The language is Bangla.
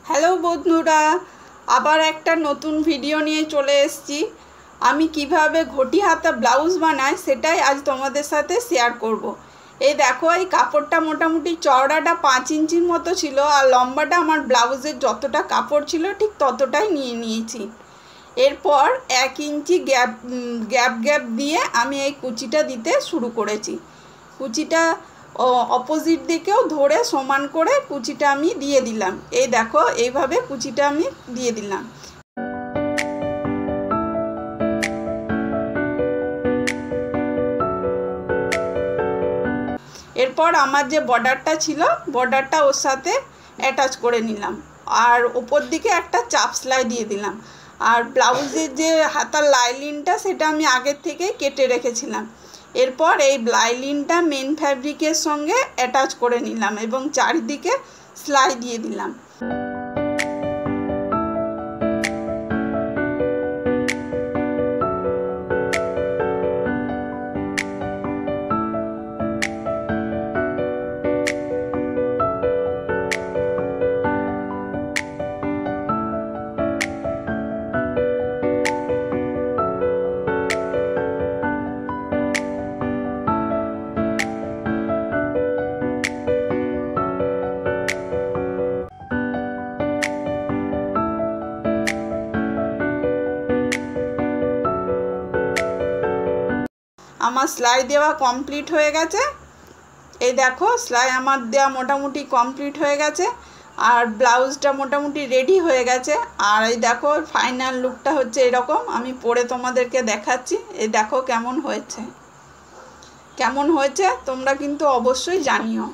হ্যালো বন্ধুরা, আবার একটা নতুন ভিডিও নিয়ে চলে এসেছি। আমি কিভাবে ঘটি হাতা ব্লাউজ বানাই সেটাই আজ তোমাদের সাথে শেয়ার করব। এই দেখো, এই কাপড়টা মোটামুটি চওড়াটা 5 ইঞ্চির মতো ছিল, আর লম্বাটা আমার ব্লাউজের যতটা কাপড় ছিল ঠিক ততটাই নিয়ে নিয়েছি। এরপর 1 ইঞ্চি গ্যাপ দিয়ে আমি এই কুচিটা দিতে শুরু করেছি। কুচিটা অপোজিট দিকেও ধরে সমান করে কুচিটা আমি দিয়ে দিলাম। এই দেখো, এইভাবে কুচিটা আমি দিয়ে দিলাম। এরপর আমার যে বর্ডারটা ছিল, বর্ডারটা ওর সাথে অ্যাটাচ করে নিলাম, আর ওপর দিকে একটা চাপ সেলাই দিয়ে দিলাম। আর ব্লাউজের যে হাতার লাইনিংটা সেটা আমি আগের থেকেই কেটে রেখেছিলাম। এরপর এই লাইনিংটা মেন ফ্যাব্রিকের সঙ্গে অ্যাটাচ করে নিলাম এবং চারিদিকে সেলাই দিয়ে দিলাম। আমার সেলাই দেওয়া কমপ্লিট হয়ে গেছে। এই দেখো, সেলাই আমার দেওয়া মোটামুটি কমপ্লিট হয়ে গেছে, আর ব্লাউজটা মোটামুটি রেডি হয়ে গেছে। আর এই দেখো, ফাইনাল লুকটা হচ্ছে এরকম। আমি পরে তোমাদেরকে দেখাচ্ছি। এই দেখো কেমন হয়েছে তোমরা কিন্তু অবশ্যই জানিও।